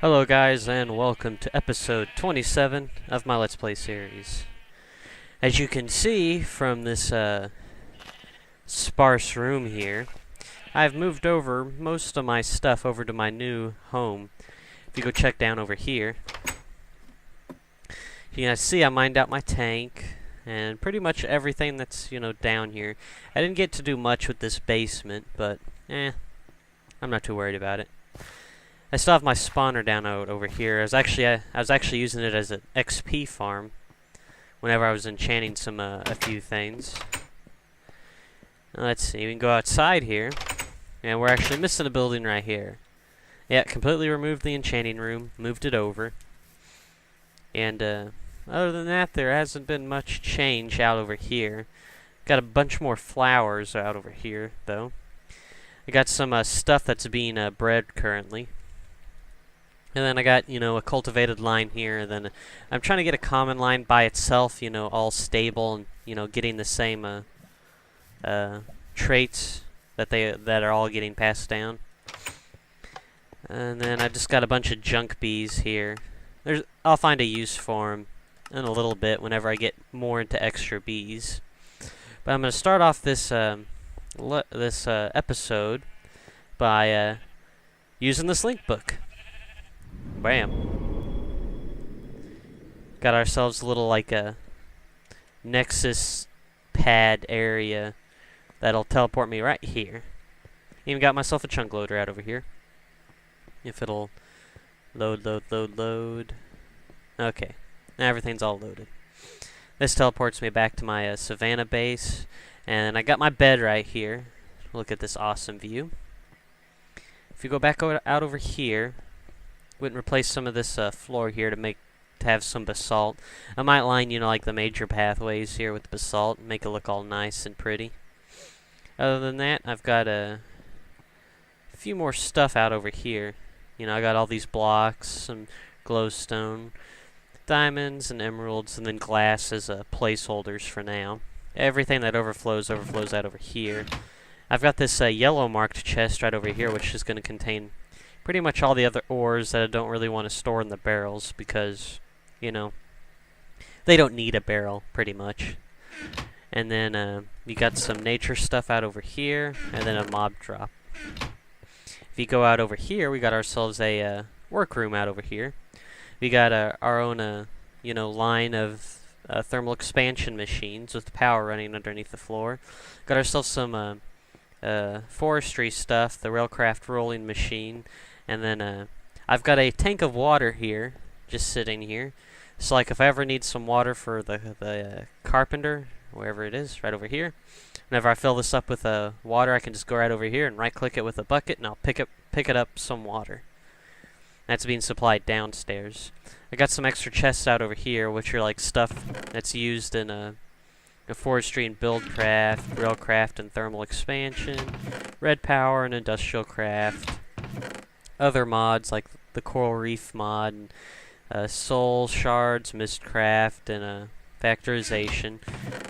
Hello guys, and welcome to episode 27 of my Let's Play series. As you can see from this sparse room here, I've moved over most of my stuff over to my new home. If you go check down over here, you can see I mined out my tank and pretty much everything that's, down here. I didn't get to do much with this basement, but I'm not too worried about it. I still have my spawner down over here. I was actually using it as an XP farm whenever I was enchanting a few things. Let's see, we can go outside here, and we're actually missing a building right here. Yeah, completely removed the enchanting room, moved it over, and other than that, there hasn't been much change out over here. Got a bunch more flowers out over here, though. I got some stuff that's being bred currently. And then I got, a cultivated line here, and then I'm trying to get a common line by itself, all stable and, getting the same traits that are all getting passed down. And then I just got a bunch of junk bees here. I'll find a use for them in a little bit whenever I get more into extra bees. But I'm going to start off this episode by using this link book. Bam. Got ourselves a little Nexus pad area that'll teleport me right here. Even got myself a chunk loader out over here. If it'll load. Okay. Now everything's all loaded. This teleports me back to my Savannah base. And I got my bed right here. Look at this awesome view. If you go back out over here, went and replace some of this floor here to have some basalt. I might line, like the major pathways here with basalt and make it look all nice and pretty. Other than that, I've got a few more stuff out over here. I got all these blocks, some glowstone, diamonds and emeralds, and then glass as placeholders for now. Everything that overflows out over here. I've got this yellow marked chest right over here, which is going to contain pretty much all the other ores that I don't really want to store in the barrels because, they don't need a barrel, pretty much. And then you got some nature stuff out over here, and then a mob drop. If you go out over here, we got ourselves a workroom out over here. We got our own, line of thermal expansion machines with power running underneath the floor. Got ourselves some forestry stuff, the railcraft rolling machine. And then I've got a tank of water here, just sitting here. So if I ever need some water for the carpenter, wherever it is, right over here. Whenever I fill this up with water, I can just go right over here and right-click it with a bucket, and I'll pick it up some water. That's being supplied downstairs. I got some extra chests out over here, which are stuff that's used in a forestry and buildcraft, railcraft and thermal expansion, red power and industrial craft. Other mods like the coral reef mod, soul shards, mistcraft, and factorization.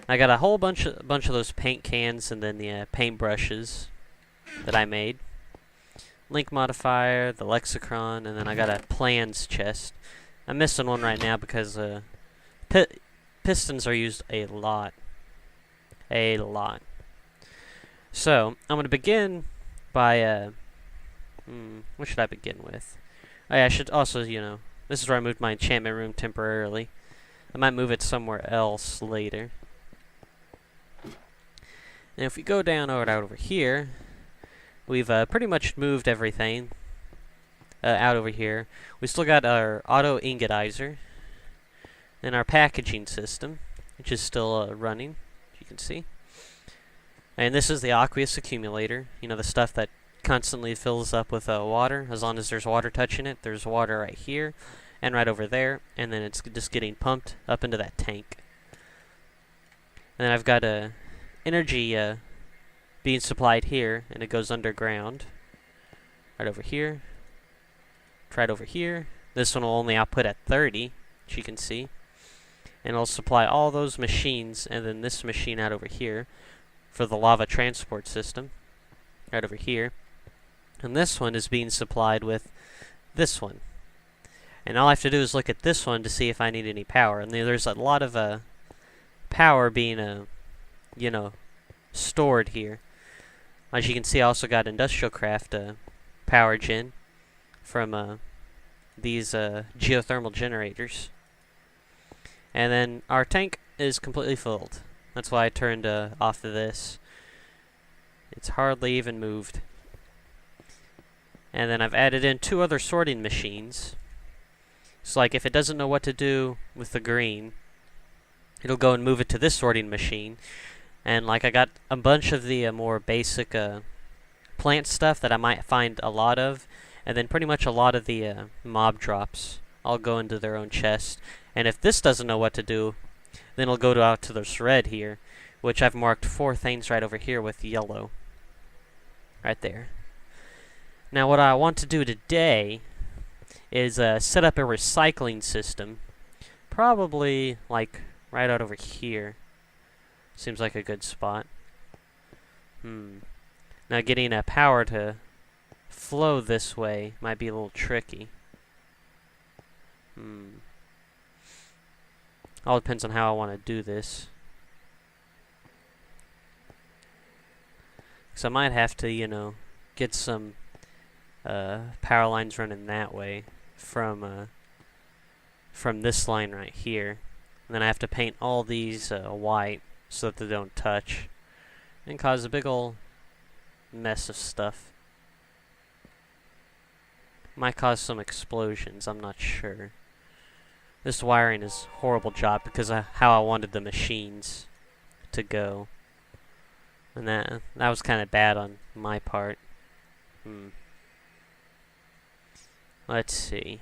I got a whole bunch of those paint cans and then the paint brushes that I made. Link modifier, the lexicon, and then I got a plans chest. I'm missing one right now because pistons are used a lot. So I'm going to begin by what should I begin with? Oh yeah, I should also, this is where I moved my enchantment room temporarily. I might move it somewhere else later. Now if we go down out over here, we've pretty much moved everything out over here. We still got our auto ingottizer and our packaging system, which is still running, as you can see. And this is the aqueous accumulator, the stuff that constantly fills up with water. As long as there's water touching it, there's water right here and right over there, and then it's just getting pumped up into that tank. And then I've got energy being supplied here, and it goes underground right over here, right over here. This one will only output at 30, which you can see, and it'll supply all those machines, and then this machine out over here for the lava transport system right over here. And this one is being supplied with this one. And all I have to do is look at this one to see if I need any power. And there's a lot of power being, you know, stored here. As you can see, I also got industrial craft power gen from these geothermal generators. And then our tank is completely filled. That's why I turned off of this. It's hardly even moved. And then I've added in 2 other sorting machines. So like if it doesn't know what to do with the green, it'll go and move it to this sorting machine. And like I got a bunch of the more basic plant stuff that I might find a lot of. And then pretty much a lot of the mob drops all go into their own chest. And if this doesn't know what to do, then it'll go out to this red here, which I've marked 4 things right over here with yellow. Right there. Now what I want to do today is set up a recycling system. Probably like right out over here. Seems like a good spot. Now getting power to flow this way might be a little tricky. All depends on how I want to do this. So I might have to, you know, get some power lines running that way from this line right here. And then I have to paint all these white so that they don't touch and cause a big ol' mess of stuff. Might cause some explosions, I'm not sure. This wiring is a horrible job because of how I wanted the machines to go. And that was kind of bad on my part. Let's see.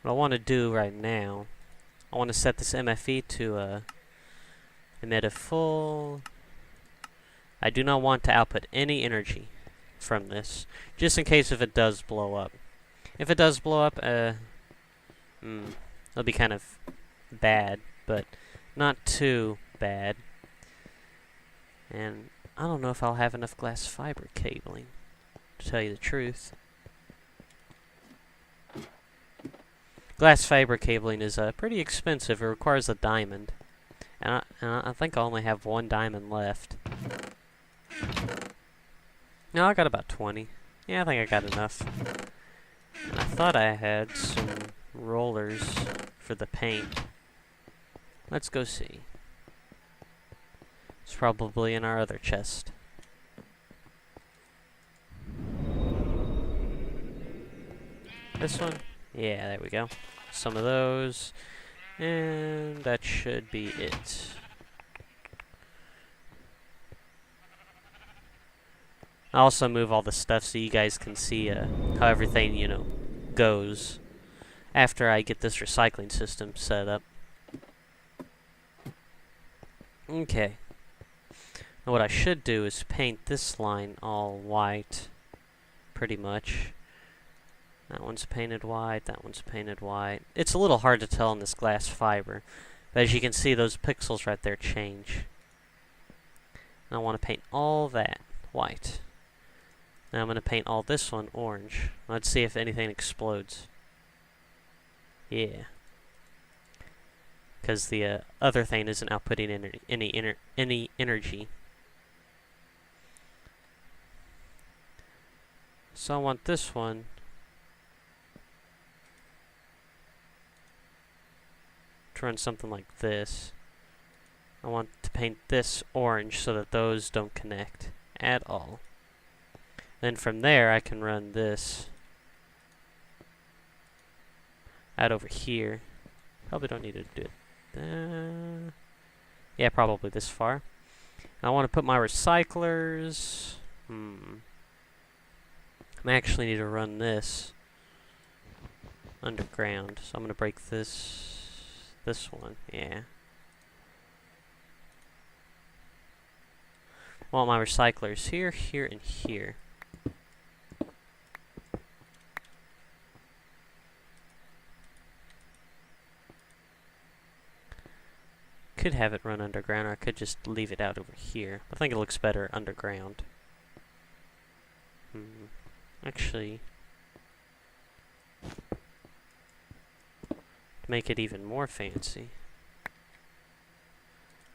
What I want to do right now, I want to set this MFE to emit a full. I do not want to output any energy from this, just in case if it does blow up. If it does blow up, it'll be kind of bad, but not too bad. And I don't know if I'll have enough glass fiber cabling, to tell you the truth. Glass fiber cabling is pretty expensive. It requires a diamond. And I think I only have 1 diamond left. No, I got about 20. Yeah, I think I got enough. And I thought I had some rollers for the paint. Let's go see. It's probably in our other chest. This one? Yeah, there we go. Some of those. And that should be it. I'll also move all the stuff so you guys can see how everything, you know, goes after I get this recycling system set up. Okay. Now what I should do is paint this line all white, pretty much. That one's painted white, that one's painted white. It's a little hard to tell in this glass fiber, but as you can see, those pixels right there change. And I want to paint all that white. Now I'm going to paint all this one orange. Let's see if anything explodes. Yeah. Because the other thing isn't outputting any energy. So I want this one to run something like this. I want to paint this orange so that those don't connect at all. Then from there I can run this out over here. Probably don't need to do it. Yeah, probably this far. I want to put my recyclers. I actually need to run this underground, so I'm going to break this one. Yeah. I want my recyclers here, here, and here. could have it run underground, or I could just leave it out over here. I think it looks better underground. Actually, to make it even more fancy,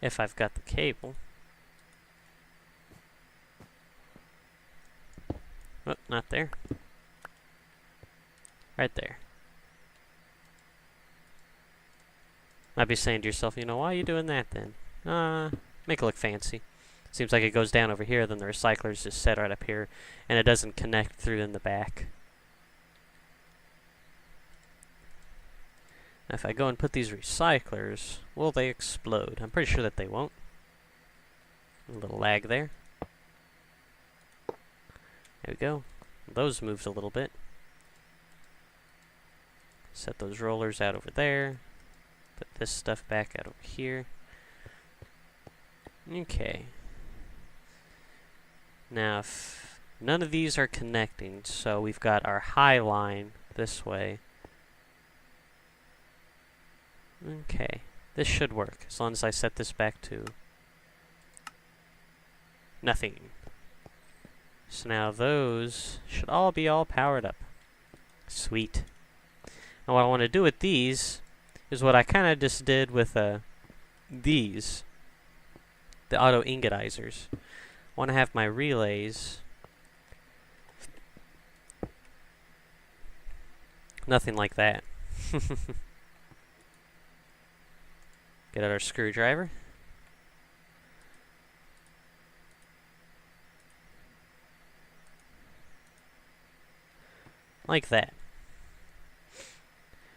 if I've got the cable. Oh, not there. Right there. Might be saying to yourself, you know, why are you doing that then? Make it look fancy. Seems like it goes down over here, then the recycler's just set right up here, and it doesn't connect through in the back. Now if I go and put these recyclers, will they explode? I'm pretty sure that they won't. A little lag there. There we go. Those moved a little bit. Set those rollers out over there. Put this stuff back out over here. Okay. Now, if none of these are connecting, so we've got our high line this way. Okay. This should work, as long as I set this back to nothing. So now those should all be powered up. Sweet. Now what I want to do with these is what I kind of just did with these, the auto ingotizers. I want to have my relays nothing like that. Get out our screwdriver. Like that.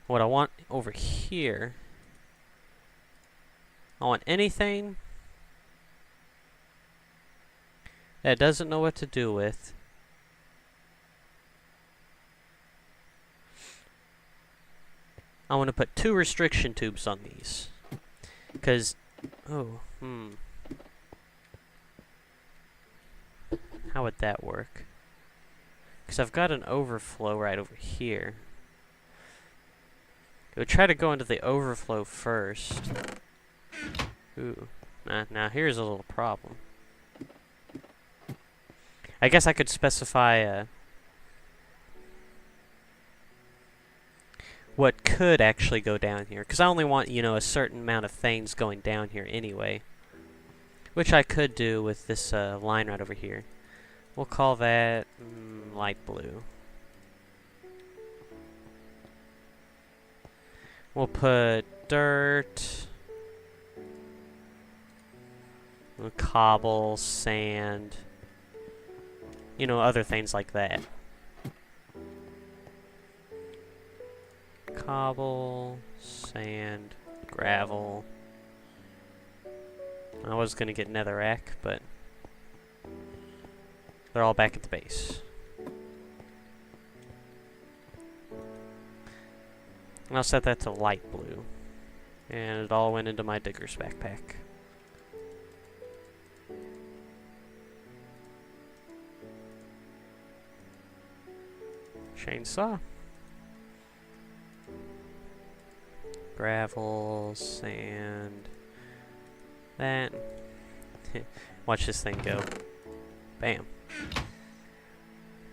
What I want over here, I want anything that doesn't know what to do with. I want to put 2 restriction tubes on these. Because, how would that work? Because I've got an overflow right over here. It would try to go into the overflow first. Ooh. Now here's a little problem. I guess I could specify what could actually go down here. Because I only want, you know, a certain amount of things going down here anyway. Which I could do with this line right over here. We'll call that light blue. We'll put dirt, cobble, sand, you know, other things like that. Cobble, sand, gravel. I was going to get netherrack, but they're all back at the base. And I'll set that to light blue. And it all went into my digger's backpack. Chainsaw. Gravel, sand. That. Watch this thing go. Bam.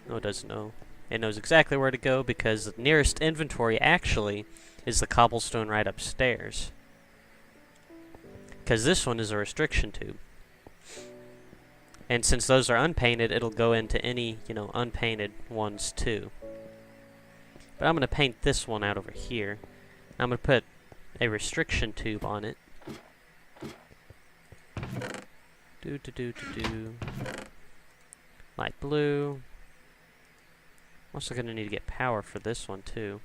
No, it doesn't know. It knows exactly where to go because the nearest inventory actually is the cobblestone right upstairs. Because this one is a restriction tube. And since those are unpainted, it'll go into any, you know, unpainted ones too. But I'm going to paint this one out over here. I'm going to put a restriction tube on it. Light blue. I'm also going to need to get power for this one too.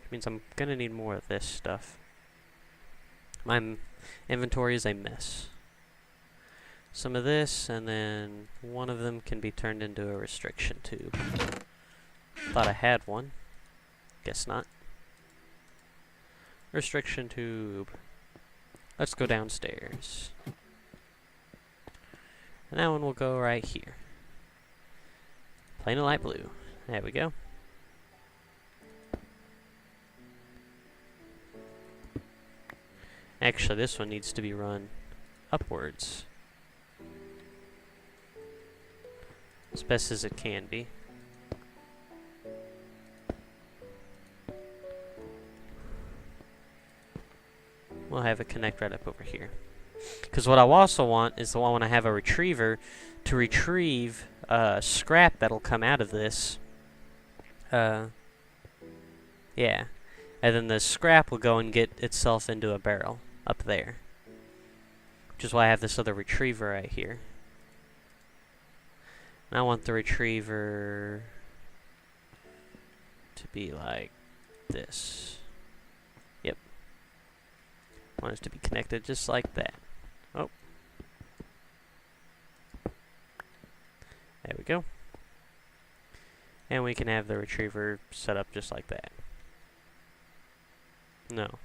Which means I'm going to need more of this stuff. My inventory is a mess. Some of this, and then one of them can be turned into a restriction tube. Thought I had one. Guess not. Restriction tube. Let's go downstairs. And that one will go right here. Plain and light blue. There we go. Actually, this one needs to be run upwards. As best as it can be. We'll have it connect right up over here. Because what I also want is the one when I have a retriever to retrieve scrap that'll come out of this. Yeah. And then the scrap will go and get itself into a barrel up there. Which is why I have this other retriever right here. And I want the retriever to be like this. Yep. I want it to be connected just like that. Oh. There we go. And we can have the retriever set up just like that. No,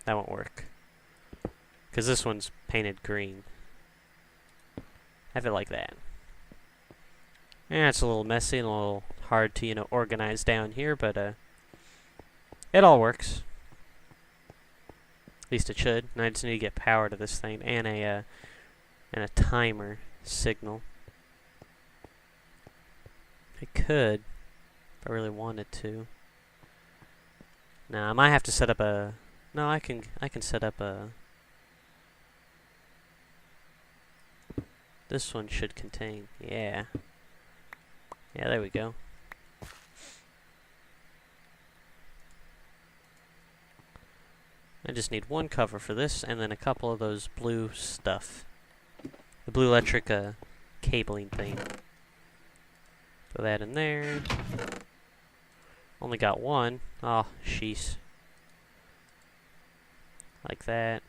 that won't work. Because this one's painted green. Have it like that. Yeah, it's a little messy and a little hard to, organize down here, but it all works. At least it should. And I just need to get power to this thing and a timer signal. I could, if I really wanted to. Now I might have to set up a. No, I can set up a. This one should contain. Yeah. Yeah, there we go. I just need one cover for this, and then a couple of those blue stuff. The blue electric cabling thing. Throw that in there. Only got one. Oh, sheesh. Like that.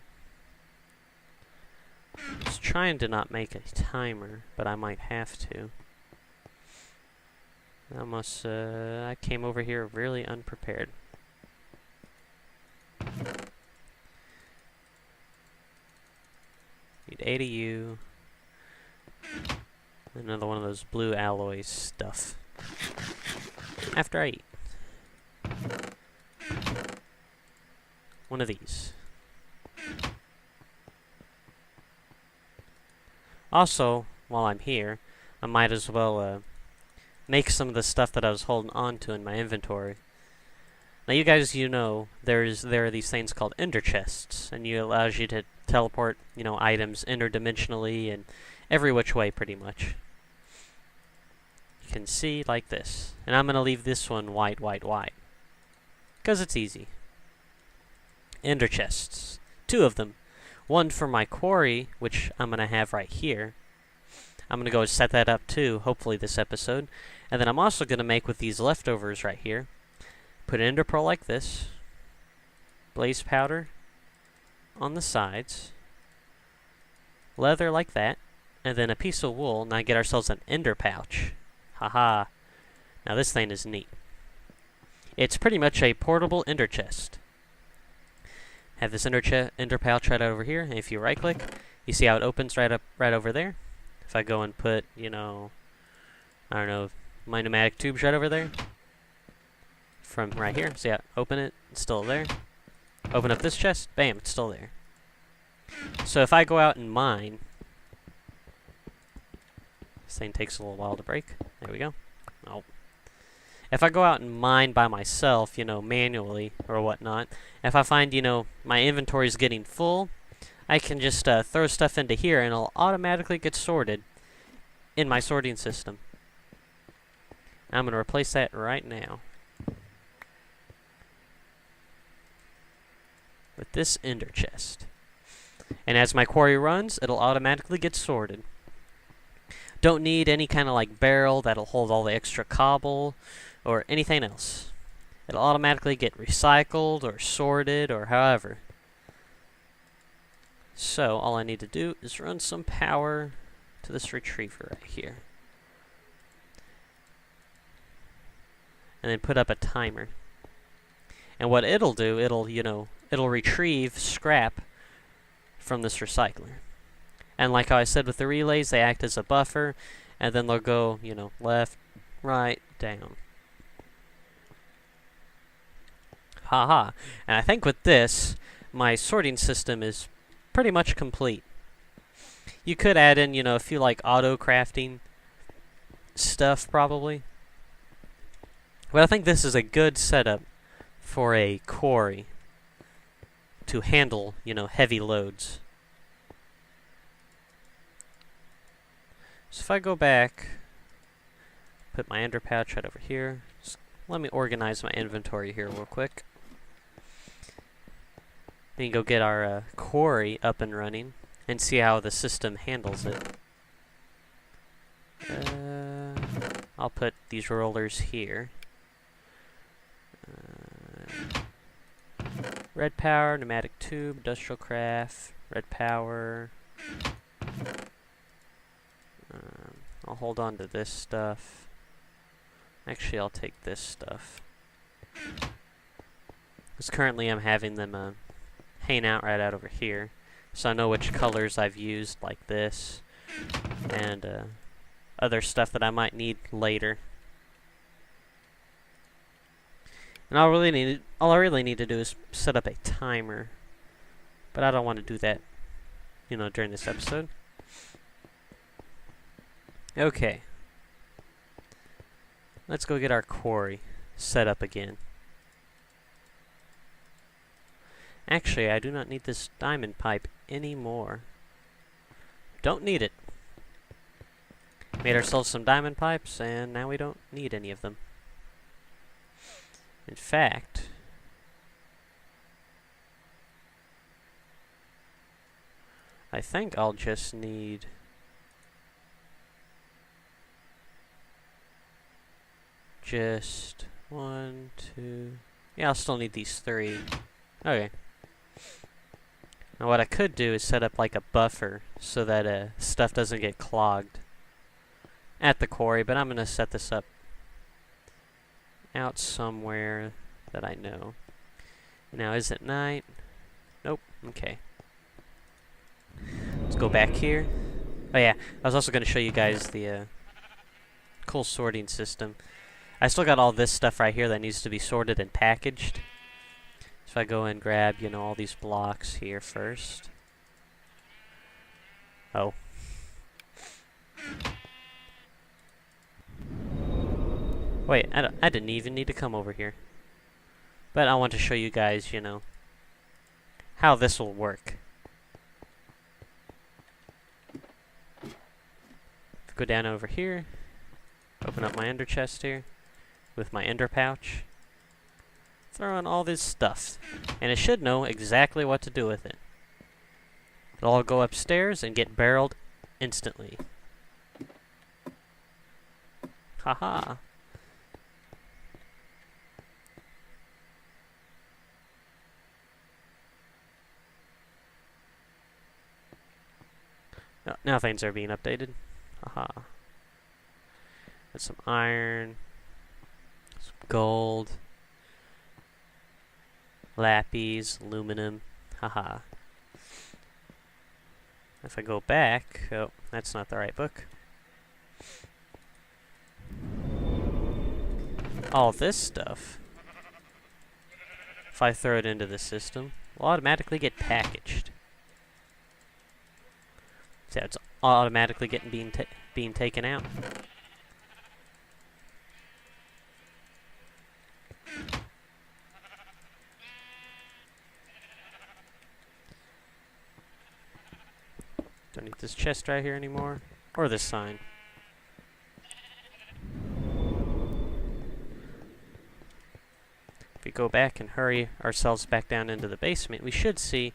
I was trying to not make a timer, but I might have to. I came over here really unprepared. Need 80U. Another one of those blue alloy stuff. After I eat. One of these. Also, while I'm here, I might as well make some of the stuff that I was holding on to in my inventory. Now, you guys, there are these things called ender chests, and it allows you to teleport, items interdimensionally and every which way, pretty much. You can see like this, and I'm gonna leave this one white, because it's easy. Ender chests, 2 of them. One for my quarry, which I'm gonna have right here. I'm gonna go set that up too, hopefully this episode. And then I'm also gonna make with these leftovers right here. Put an ender pearl like this. Blaze powder on the sides. Leather like that. And then a piece of wool. Now get ourselves an ender pouch. Haha. Now this thing is neat. It's pretty much a portable ender chest. Have this ender pouch right over here. And if you right click, you see how it opens right over there. If I go and put, I don't know, my pneumatic tubes right over there. From right here. See how open it, it's still there. Open up this chest, bam, it's still there. So if I go out and mine, this thing takes a little while to break. There we go. Oh. If I go out and mine by myself, manually or whatnot, if I find, my inventory is getting full, I can just throw stuff into here and it'll automatically get sorted in my sorting system. I'm going to replace that right now with this ender chest. And as my quarry runs, it'll automatically get sorted. Don't need any kind of like barrel that'll hold all the extra cobble or anything else. It'll automatically get recycled or sorted or however. So all I need to do is run some power to this retriever right here. And then put up a timer. And what it'll do, it'll retrieve scrap from this recycler. And like how I said with the relays, they act as a buffer, and then they'll go, left, right, down. Haha. And I think with this, my sorting system is pretty much complete. You could add in, you know, a few like auto crafting stuff probably. But I think this is a good setup for a quarry to handle, you know, heavy loads. So if I go back, put my ender pouch right over here. Just let me organize my inventory here real quick. We can go get our quarry up and running and see how the system handles it. I'll put these rollers here. Red power, pneumatic tube, industrial craft, red power. I'll hold on to this stuff. Actually, I'll take this stuff. Because currently I'm having them hang out right out over here. So I know which colors I've used, like this. And other stuff that I might need later. And all I really need to do is set up a timer. But I don't want to do that, you know, during this episode. Okay. Let's go get our quarry set up again. Actually, I do not need this diamond pipe anymore. Don't need it. Made ourselves some diamond pipes, and now we don't need any of them. In fact, I think I'll just need just 1, 2... Yeah, I'll still need these 3. Okay. Now what I could do is set up like a buffer so that stuff doesn't get clogged at the quarry, but I'm going to set this up out somewhere that I know. Now, is it night? Nope. Okay. Let's go back here. Oh yeah, I was also going to show you guys the cool sorting system. I still got all this stuff right here that needs to be sorted and packaged. So I go and grab, you know, all these blocks here first. Oh. Wait, I didn't even need to come over here. But I want to show you guys, you know, how this will work. Go down over here, open up my ender chest here with my ender pouch, throw in all this stuff, and it should know exactly what to do with it. It'll all go upstairs and get barreled instantly. Haha. Now things are being updated. Haha. Got some iron, some gold, lapis, aluminum. Haha. If I go back, oh, that's not the right book. All this stuff, if I throw it into the system, will automatically get packaged. So it's automatically being taken out. Don't need this chest right here anymore, or this sign. If we go back and hurry ourselves back down into the basement, we should see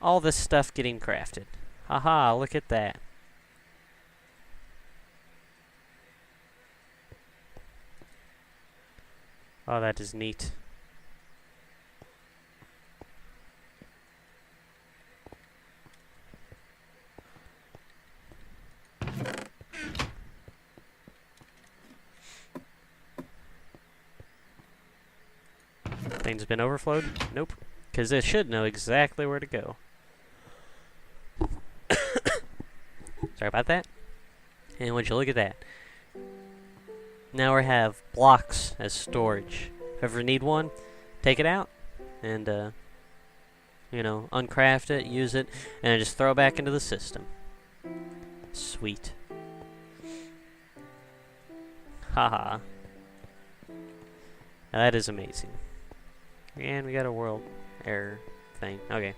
all this stuff getting crafted. Haha, look at that. Oh, that is neat. Things been overflowed? Nope. Because it should know exactly where to go. Sorry about that. And would you look at that? Now we have blocks as storage. If you ever need one, take it out and you know, uncraft it, use it, and then just throw it back into the system. Sweet. Haha. Now that is amazing. And we got a world error thing. Okay.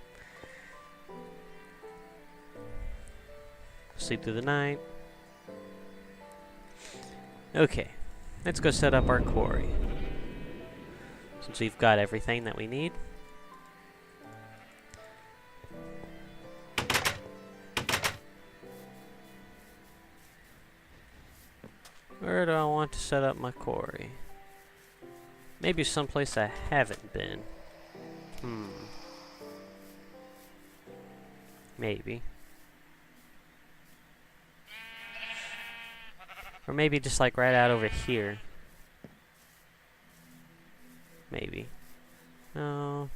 Sleep through the night. Okay. Let's go set up our quarry. Since we've got everything that we need. Where do I want to set up my quarry? Maybe someplace I haven't been. Maybe. Or maybe just like right out over here. Maybe. Oh,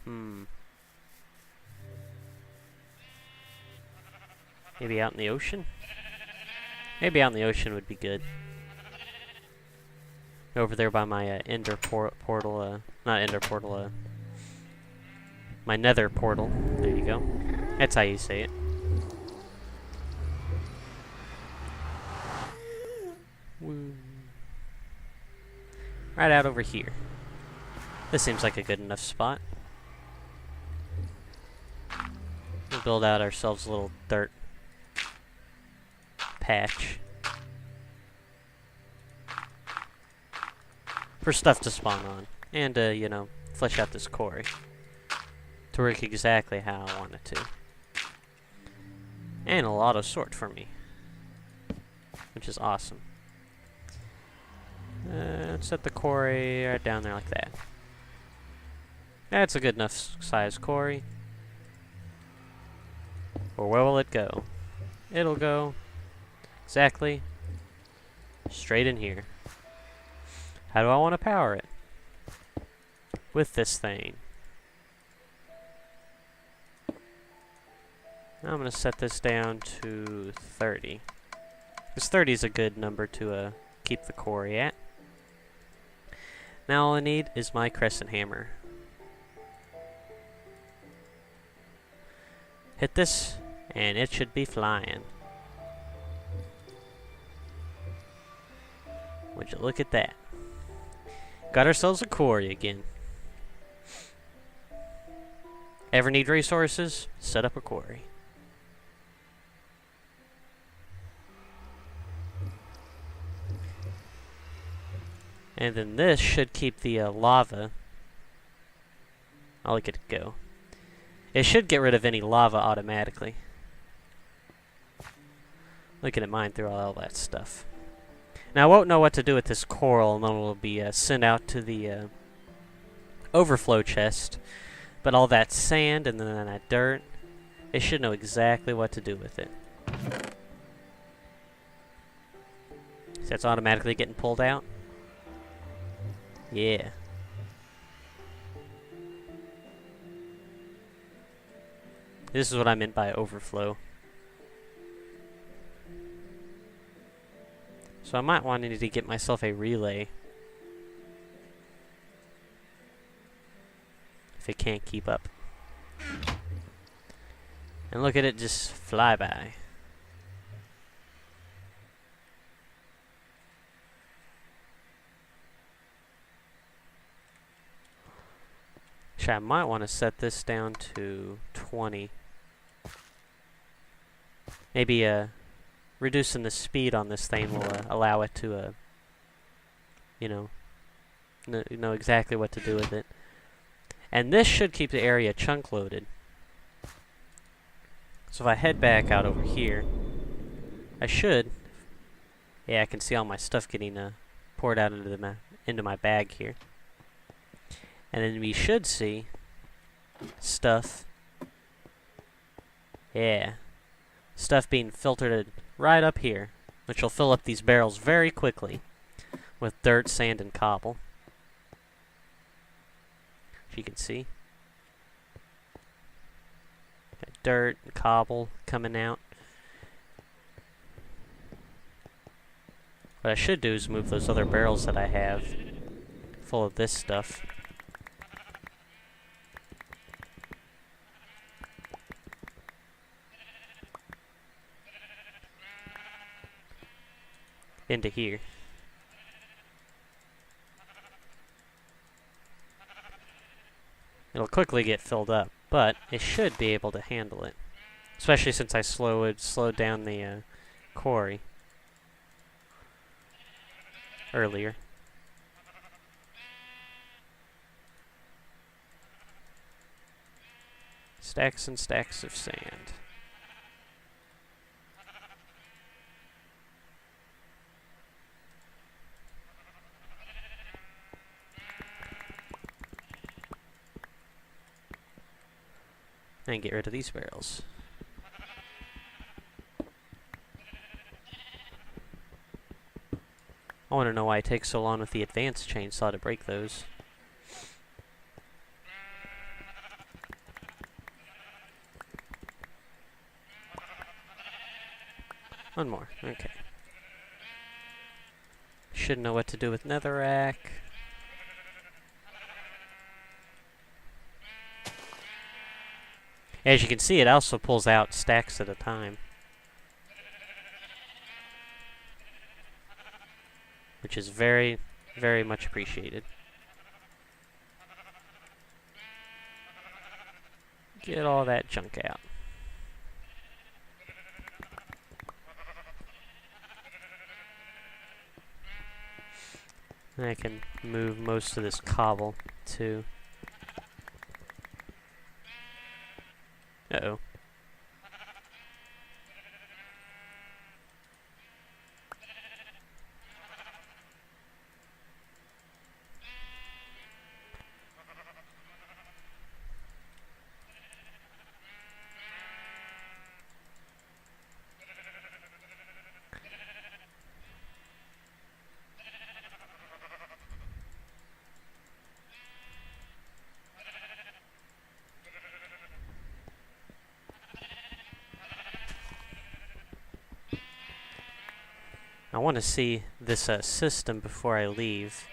Maybe out in the ocean? Maybe out in the ocean would be good. Over there by my ender portal, not ender portal, my nether portal. There you go. That's how you say it. Woo. Right out over here. This seems like a good enough spot. We'll build out ourselves a little dirt patch. For stuff to spawn on. And, you know, flesh out this quarry. To work exactly how I want it to. And it'll auto-sort for me. Which is awesome. Let's set the quarry right down there like that. That's a good enough size quarry. Or where will it go? It'll go exactly straight in here. How do I want to power it? With this thing. Now I'm going to set this down to 30. Because 30 is a good number to keep the quarry at. Now all I need is my crescent hammer. Hit this, and it should be flying. Would you look at that? Got ourselves a quarry again. Ever need resources? Set up a quarry. And then this should keep the lava. I'll look at it go. It should get rid of any lava automatically. Looking at mine through all that stuff. Now I won't know what to do with this coral, and then it'll be sent out to the overflow chest. But all that sand and then that dirt, they should know exactly what to do with it. So that's automatically getting pulled out. Yeah. This is what I meant by overflow. So I might want to get myself a relay. If it can't keep up. And look at it just fly by. Actually, I might want to set this down to 20. Maybe reducing the speed on this thing will allow it to, you know exactly what to do with it. And this should keep the area chunk loaded. So if I head back out over here, I should. Yeah, I can see all my stuff getting poured out into my bag here. And then we should see stuff. Yeah. Stuff being filtered right up here, which will fill up these barrels very quickly with dirt, sand, and cobble. As you can see. Got dirt and cobble coming out. What I should do is move those other barrels that I have full of this stuff. into here. It'll quickly get filled up, but it should be able to handle it. Especially since I slowed down the quarry earlier. Stacks and stacks of sand. And get rid of these barrels. I want to know why it takes so long with the advanced chainsaw to break those. One more, okay. Should know what to do with netherrack. As you can see, it also pulls out stacks at a time, which is very, very much appreciated. Get all that junk out. And I can move most of this cobble, too. Uh-oh. I want to see this system before I leave.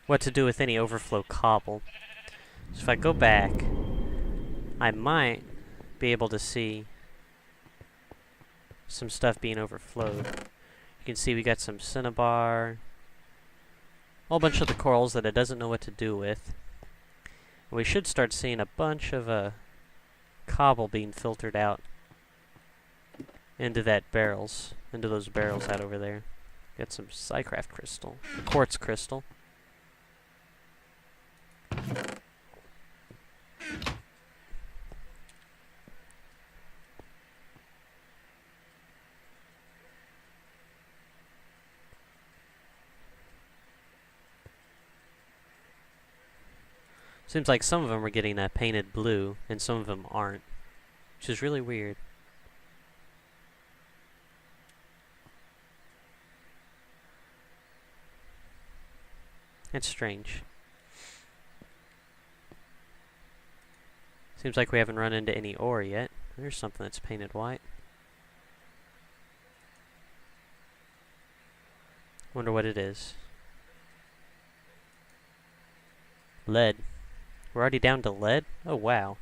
What to do with any overflow cobble. So if I go back, I might be able to see some stuff being overflowed. You can see we got some cinnabar, a whole bunch of the corals that it doesn't know what to do with. And we should start seeing a bunch of cobble being filtered out into those barrels out over there. Got some Psycraft crystal, quartz crystal. Seems like some of them are getting painted blue, and some of them aren't, which is really weird. It's strange. Seems like we haven't run into any ore yet. There's something that's painted white. Wonder what it is. Lead. We're already down to lead? Oh, wow.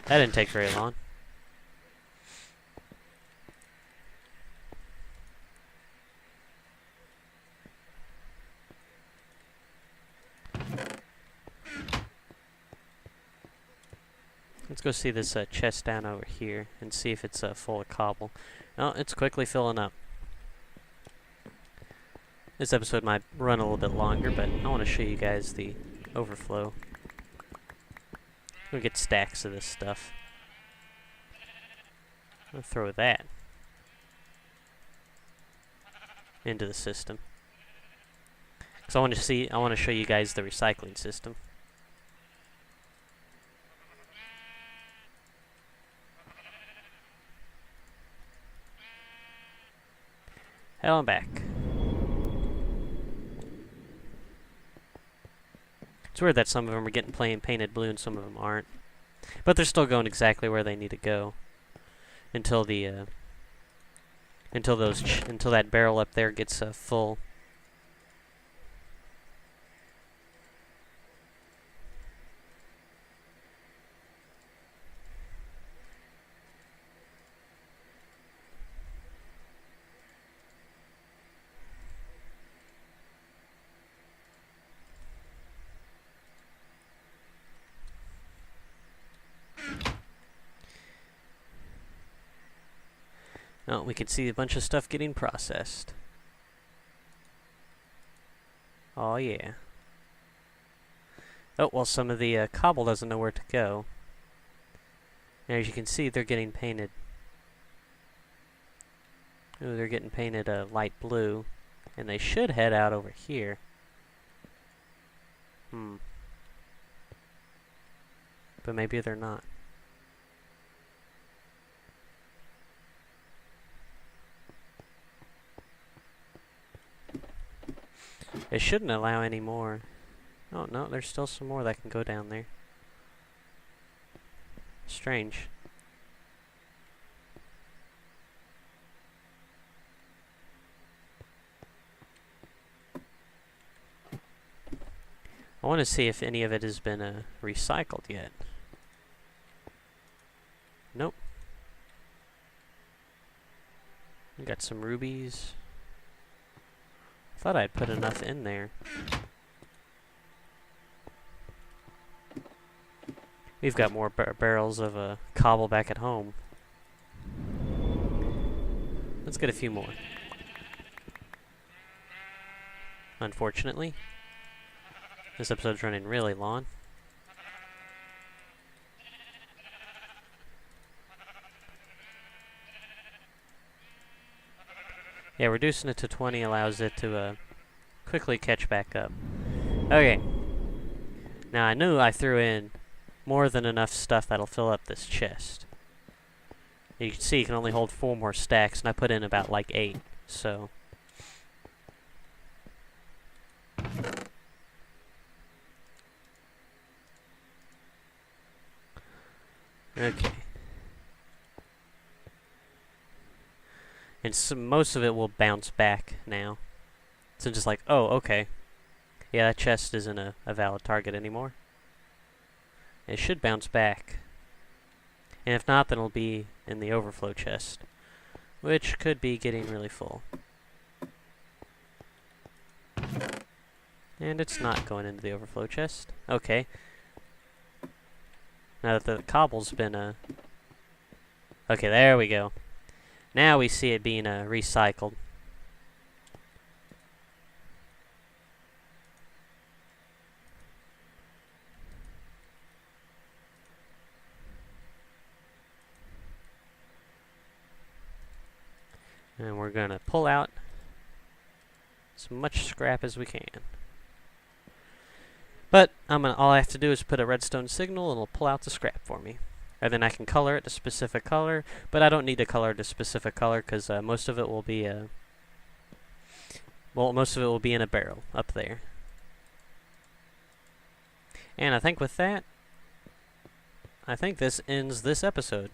That didn't take very long. Let's go see this chest down over here and see if it's full of cobble. Oh, it's quickly filling up. This episode might run a little bit longer, but I want to show you guys the overflow. We'll get stacks of this stuff. I'll throw that into the system. Because I want to show you guys the recycling system. Hell, I'm back. It's weird that some of them are getting painted blue and some of them aren't. But they're still going exactly where they need to go until until that barrel up there gets full. Oh, we can see a bunch of stuff getting processed. Oh yeah. Oh, well, some of the cobble doesn't know where to go. And as you can see, they're getting painted. Ooh, they're getting painted light blue. And they should head out over here. But maybe they're not. It shouldn't allow any more. Oh, no, there's still some more that can go down there. Strange. I want to see if any of it has been recycled yet. Nope. We got some rubies. Thought I'd put enough in there. We've got more barrels of cobble back at home. Let's get a few more. Unfortunately, this episode's running really long. Yeah, reducing it to 20 allows it to quickly catch back up. Okay. Now I knew I threw in more than enough stuff that'll fill up this chest. You can see you can only hold 4 more stacks, and I put in about like 8, so... Okay. And most of it will bounce back now. So just like, oh, okay. Yeah, that chest isn't a valid target anymore. It should bounce back. And if not, then it'll be in the overflow chest, which could be getting really full. And it's not going into the overflow chest. Okay. Now that the cobble's been, okay, there we go. Now we see it being, recycled. And we're gonna pull out as much scrap as we can. But all I have to do is put a redstone signal and it'll pull out the scrap for me. And then I can color it a specific color, but I don't need to color it a specific color because most of it will be most of it will be in a barrel up there. And I think with that, I think this ends this episode.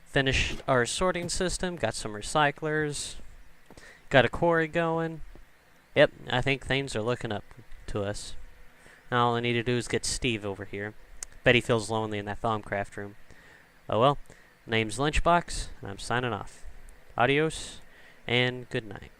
Finished our sorting system, got some recyclers, got a quarry going. Yep, I think things are looking up to us. Now all I need to do is get Steve over here. Bet he feels lonely in that Thaumcraft room. Oh well, name's Lunchbox, and I'm signing off. Adios, and good night.